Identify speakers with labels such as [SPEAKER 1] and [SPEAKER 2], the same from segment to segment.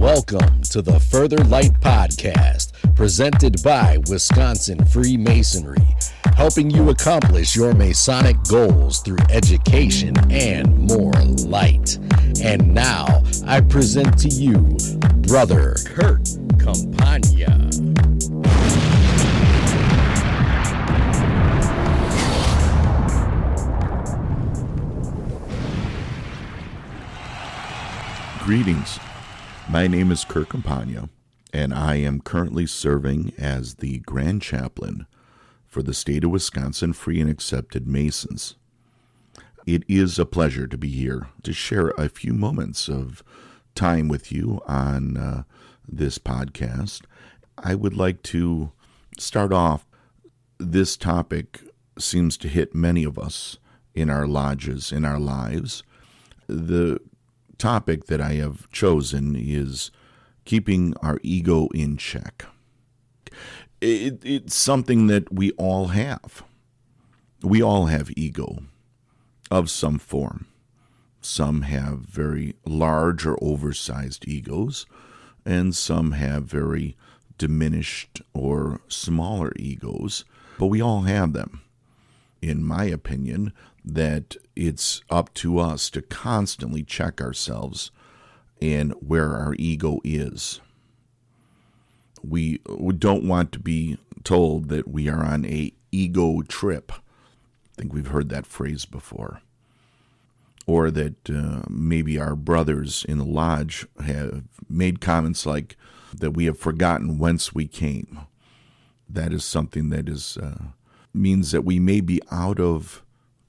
[SPEAKER 1] Welcome to the Further Light Podcast, presented by Wisconsin Freemasonry, helping you accomplish your Masonic goals through education and more light. And now, I present to you, Brother Curt Campagna.
[SPEAKER 2] Greetings. My name is Curt Campagna, and I am currently serving as the Grand Chaplain for the state of Wisconsin Free and Accepted Masons. It is a pleasure to be here to share a few moments of time with you on this podcast. I would like to start off. This topic seems to hit many of us in our lodges, in our lives. The topic that I have chosen is keeping our ego in check. It's something that we all have. We all have ego of some form. Some have very large or oversized egos, and some have very diminished or smaller egos, but we all have them. In my opinion, that it's up to us to constantly check ourselves and where our ego is. We don't want to be told that we are on a ego trip. I think we've heard that phrase before. Or that maybe our brothers in the lodge have made comments like that we have forgotten whence we came. That is something that is means that we may be out of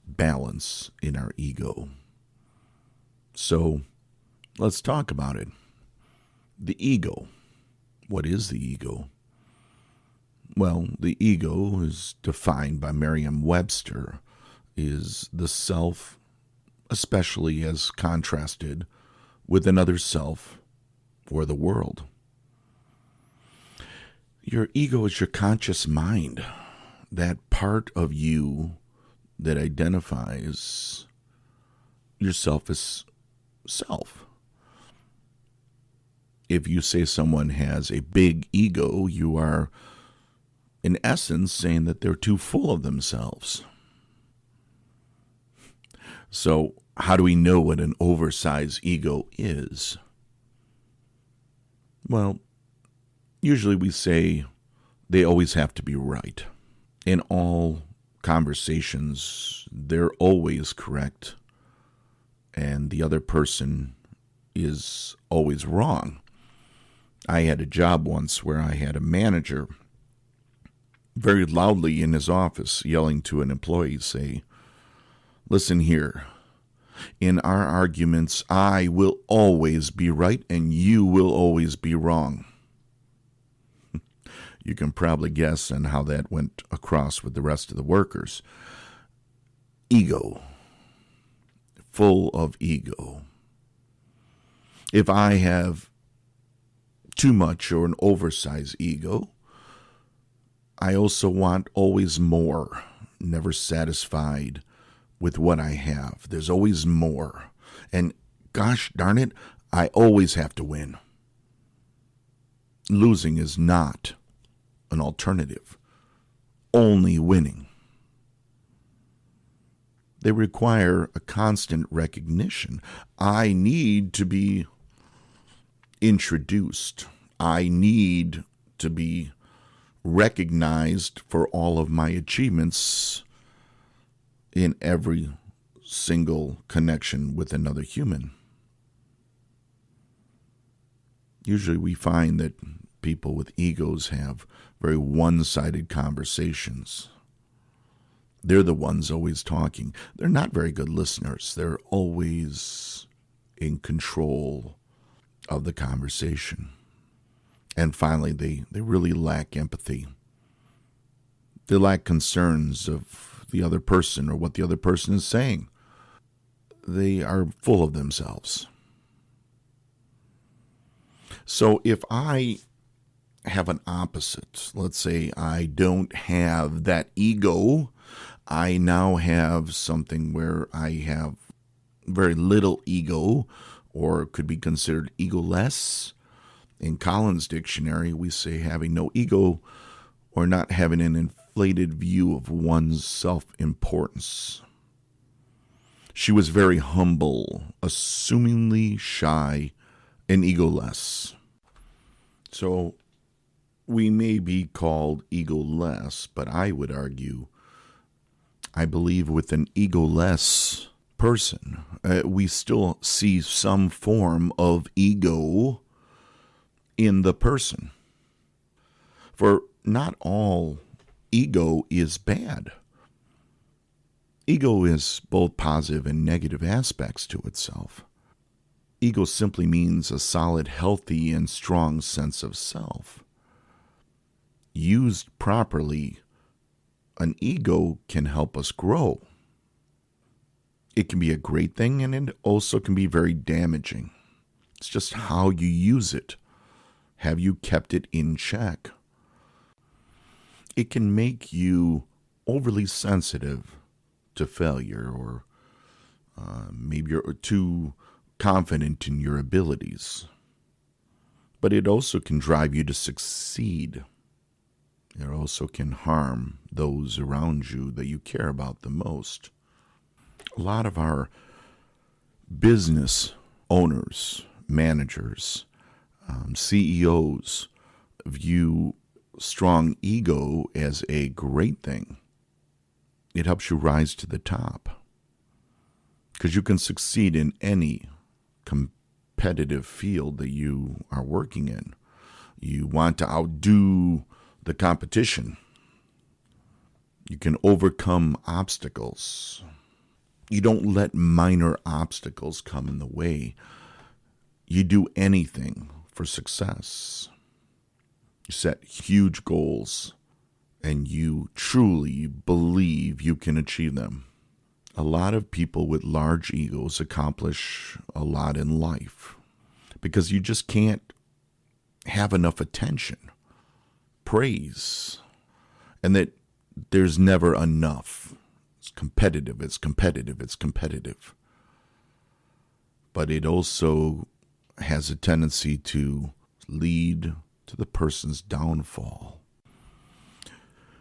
[SPEAKER 2] balance in our ego. So let's talk about it. The ego. What is the ego? Well, the ego is defined by Merriam-Webster is the self, especially as contrasted with another self or the world. Your ego is your conscious mind, that part of you that identifies yourself as self. If you say someone has a big ego, you are, in essence, saying that they're too full of themselves. So, how do we know what an oversized ego is? Well, usually we say they always have to be right. In all conversations, they're always correct, and the other person is always wrong. I had a job once where I had a manager very loudly in his office yelling to an employee, say, "Listen here, in our arguments, I will always be right and you will always be wrong." You can probably guess on how that went across with the rest of the workers. Ego. Full of ego. If I have too much or an oversized ego, I also want always more, never satisfied with what I have. There's always more. And gosh darn it, I always have to win. Losing is not an alternative. Only winning. They require a constant recognition. I need to be introduced. I need to be recognized for all of my achievements in every single connection with another human. Usually we find that people with egos have very one-sided conversations. They're the ones always talking. They're not very good listeners. They're always in control of the conversation. And finally, they really lack empathy. They lack concerns of the other person or what the other person is saying. They are full of themselves. So if I have an opposite, let's say I don't have that ego, I now have something where I have very little ego, or could be considered egoless, In Collins' dictionary, we say having no ego or not having an inflated view of one's self-importance. She was very humble, assumingly shy, and egoless. So we may be called egoless, but I would argue, I believe with an egoless person, we still see some form of ego in the person. For not all ego is bad. Ego is both positive and negative aspects to itself. Ego simply means a solid, healthy, and strong sense of self. Used properly, an ego can help us grow. It can be a great thing, and it also can be very damaging. It's just how you use it. Have you kept it in check? It can make you overly sensitive to failure, or maybe you're too confident in your abilities. But it also can drive you to succeed. It also can harm those around you that you care about the most. A lot of our business owners, managers, CEOs view strong ego as a great thing. It helps you rise to the top because you can succeed in any competitive field that you are working in. You want to outdo the competition. You can overcome obstacles. You don't let minor obstacles come in the way. You do anything for success. You set huge goals, and you truly believe you can achieve them. A lot of people with large egos accomplish a lot in life because you just can't have enough attention, praise, and that there's never enough. It's competitive, it's competitive, it's competitive. But it also has a tendency to lead to the person's downfall.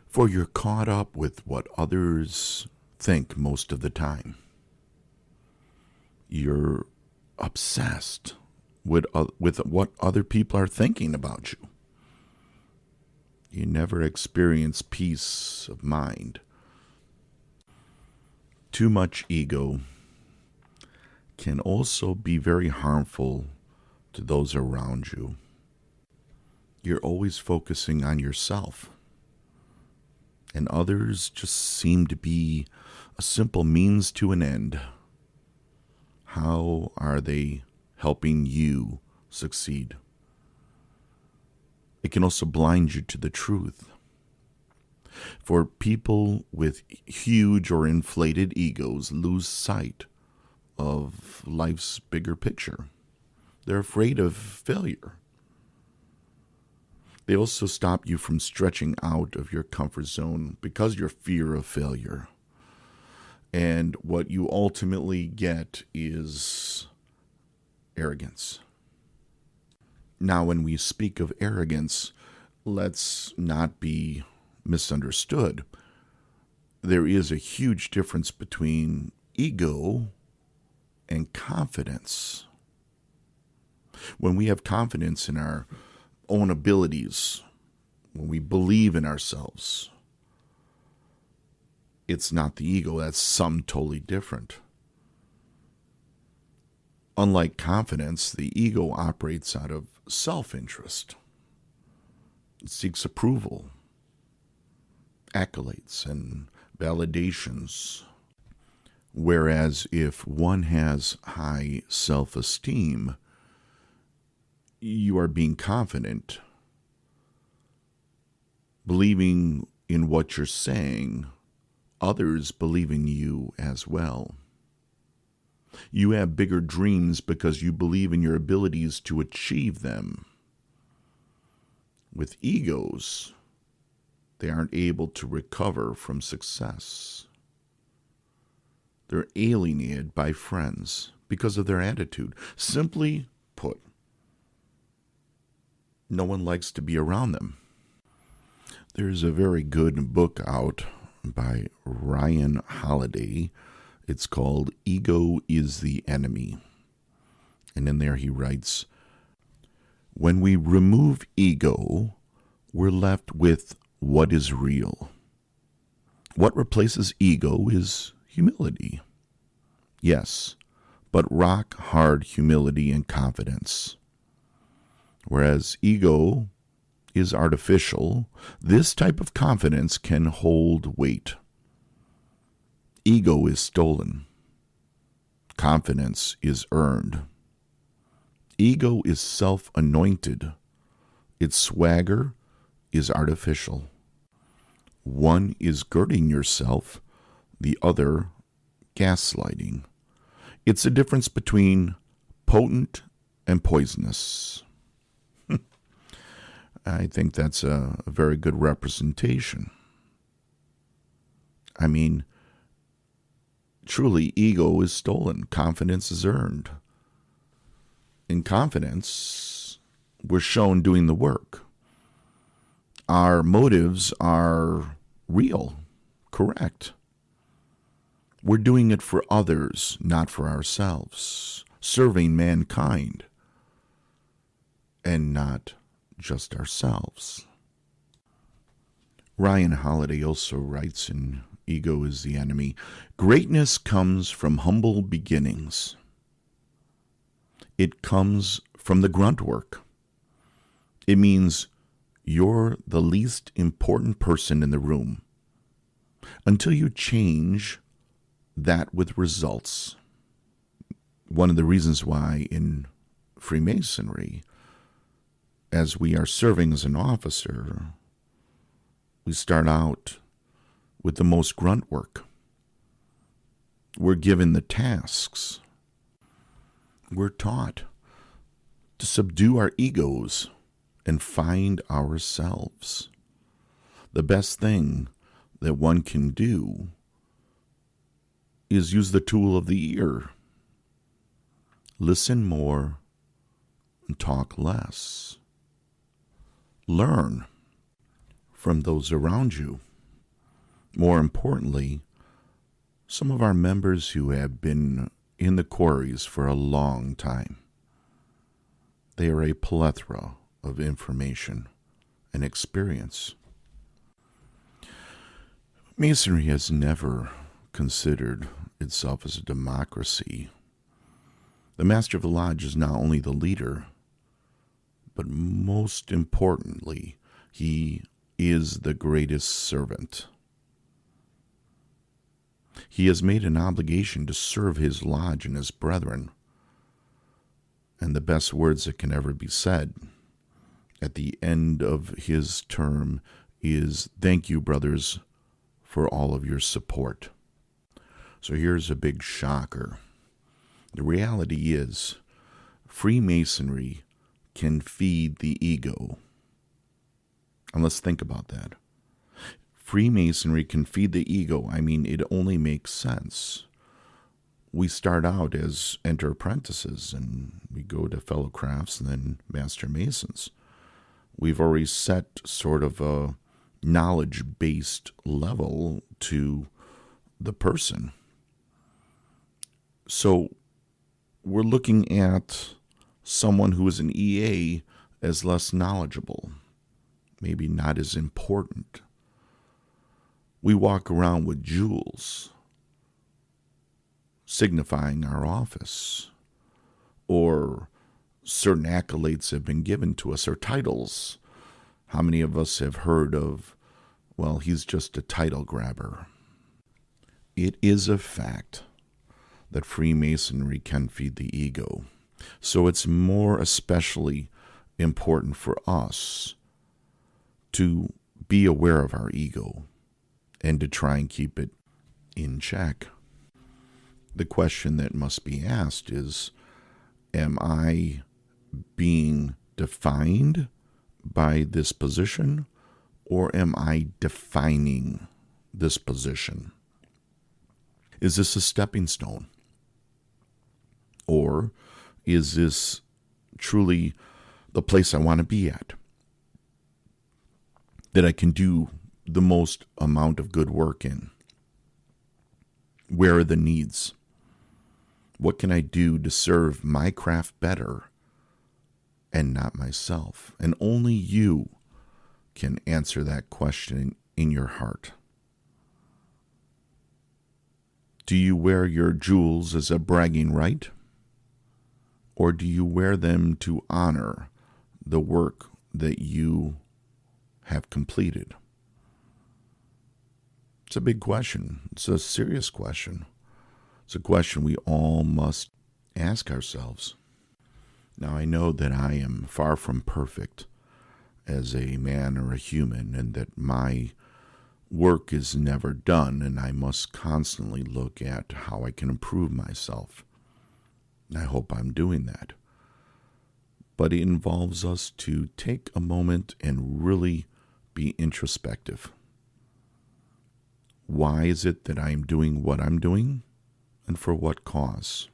[SPEAKER 2] For you're caught up with what others think most of the time. You're obsessed with what other people are thinking about you. You never experience peace of mind. Too much ego can also be very harmful to those around you. You're always focusing on yourself, and others just seem to be a simple means to an end. How are they helping you succeed? It can also blind you to the truth. For people with huge or inflated egos lose sight of life's bigger picture. They're afraid of failure. They also stop you from stretching out of your comfort zone because of your fear of failure. And what you ultimately get is arrogance. Now, when we speak of arrogance, let's not be misunderstood. There is a huge difference between ego and confidence. When we have confidence in our own abilities, when we believe in ourselves, it's not the ego. That's something totally different. Unlike confidence, the ego operates out of self-interest. It seeks approval, accolades, and validations. Whereas if one has high self-esteem, you are being confident, believing in what you're saying, others believe in you as well. You have bigger dreams because you believe in your abilities to achieve them. With egos, they aren't able to recover from success. They're alienated by friends because of their attitude. Simply put, no one likes to be around them. There's a very good book out by Ryan Holiday. It's called Ego is the Enemy. And in there he writes, when we remove ego, we're left with what is real. What replaces ego is humility. Yes, but rock-hard humility and confidence. Whereas ego is artificial, this type of confidence can hold weight. Ego is stolen. Confidence is earned. Ego is self-anointed. Its swagger is artificial. One is girding yourself, the other gaslighting. It's a difference between potent and poisonous. I think that's a very good representation. I mean, truly, ego is stolen. Confidence is earned. In confidence, we're shown doing the work. Our motives are real, correct. We're doing it for others, not for ourselves, serving mankind, and not just ourselves. Ryan Holiday also writes in Ego is the Enemy, greatness comes from humble beginnings. It comes from the grunt work. It means you're the least important person in the room until you change that with results. One of the reasons why in Freemasonry, as we are serving as an officer, we start out with the most grunt work. We're given the tasks. We're taught to subdue our egos and find ourselves. The best thing that one can do is use the tool of the ear. Listen more and talk less. Learn from those around you. More importantly, some of our members who have been in the quarries for a long time. They are a plethora of information and experience. Masonry has never considered itself as a democracy. The Master of the Lodge is not only the leader, but most importantly, he is the greatest servant. He has made an obligation to serve his lodge and his brethren. And the best words that can ever be said at the end of his term is, thank you, brothers, for all of your support. So here's a big shocker. The reality is, Freemasonry can feed the ego. And let's think about that. Freemasonry can feed the ego. I mean, it only makes sense. We start out as enter apprentices, and we go to fellow crafts and then master masons. We've already set sort of a knowledge-based level to the person. So we're looking at someone who is an EA as less knowledgeable, maybe not as important. We walk around with jewels, signifying our office, or certain accolades have been given to us, or titles. How many of us have heard of, well, he's just a title grabber? It is a fact that Freemasonry can feed the ego. So it's more especially important for us to be aware of our ego and to try and keep it in check. The question that must be asked is, am I being defined by this position, or am I defining this position? Is this a stepping stone? Or is this truly the place I want to be at? that I can do the most amount of good work in? Where are the needs? What can I do to serve my craft better and not myself? And only you can answer that question in your heart. Do you wear your jewels as a bragging right? Or do you wear them to honor the work that you have completed? It's a big question. It's a serious question. It's a question we all must ask ourselves. Now, I know that I am far from perfect as a man or a human, and that my work is never done, and I must constantly look at how I can improve myself. I hope I'm doing that. But it involves us to take a moment and really be introspective. Why is it that I'm doing what I'm doing, and for what cause?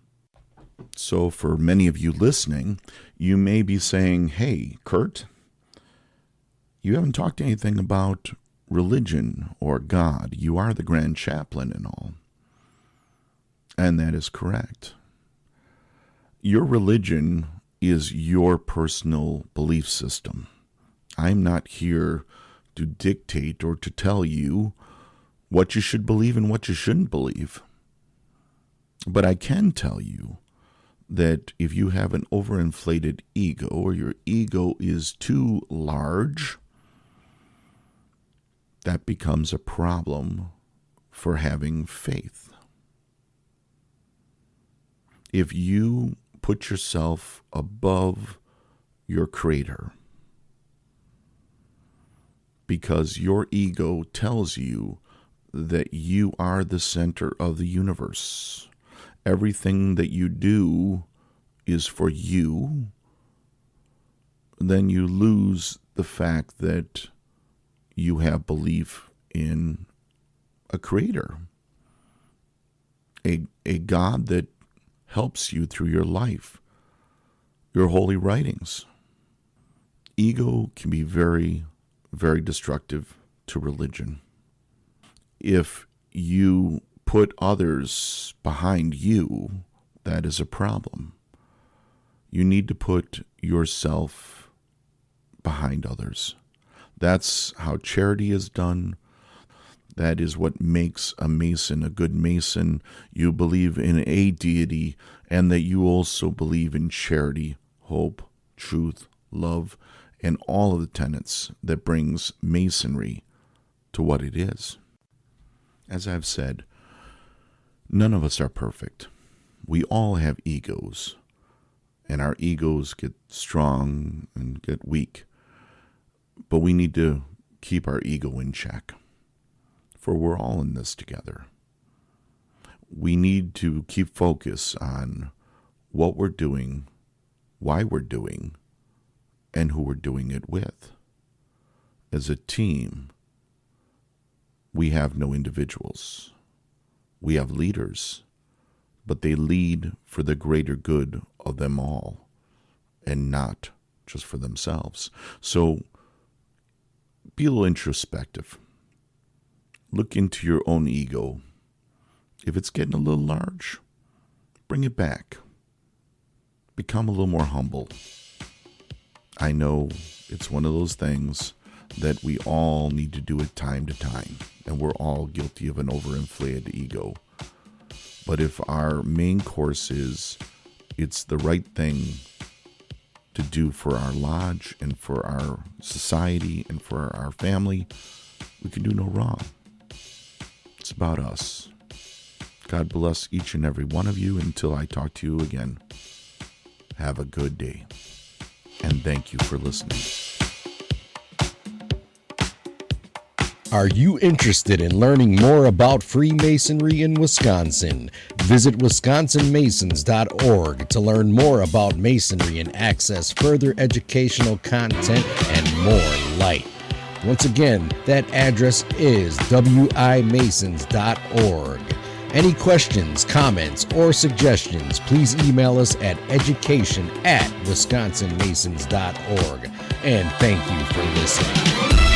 [SPEAKER 2] So for many of you listening, you may be saying, hey, Curt, you haven't talked anything about religion or God. You are the Grand Chaplain and all. And that is correct. Your religion is your personal belief system. I'm not here to dictate or to tell you what you should believe and what you shouldn't believe. But I can tell you that if you have an overinflated ego, or your ego is too large, that becomes a problem for having faith. If you put yourself above your Creator because your ego tells you that you are the center of the universe, everything that you do is for you, then you lose the fact that you have belief in a Creator, a God that helps you through your life, your holy writings. Ego can be very, very destructive to religion. If you put others behind you, that is a problem. You need to put yourself behind others. That's how charity is done. That is what makes a Mason a good Mason. You believe in a deity, and that you also believe in charity, hope, truth, love, and all of the tenets that brings Masonry to what it is. As I've said, none of us are perfect. We all have egos, and our egos get strong and get weak. But we need to keep our ego in check, for we're all in this together. We need to keep focus on what we're doing, why we're doing, and who we're doing it with. As a team, we have no individuals. We have leaders, but they lead for the greater good of them all, and not just for themselves. So be a little introspective. Look into your own ego. If it's getting a little large, bring it back. Become a little more humble. I know it's one of those things that we all need to do it time to time, and we're all guilty of an overinflated ego. But if our main course is it's the right thing to do for our lodge and for our society and for our family, we can do no wrong. It's about us. God bless each and every one of you until I talk to you again. Have a good day, and thank you for listening.
[SPEAKER 1] Are you interested in learning more about Freemasonry in Wisconsin? Visit wisconsinmasons.org to learn more about Masonry and access further educational content and more light. Once again, that address is wimasons.org. Any questions, comments, or suggestions, please email us at education@wisconsinmasons.org. And thank you for listening.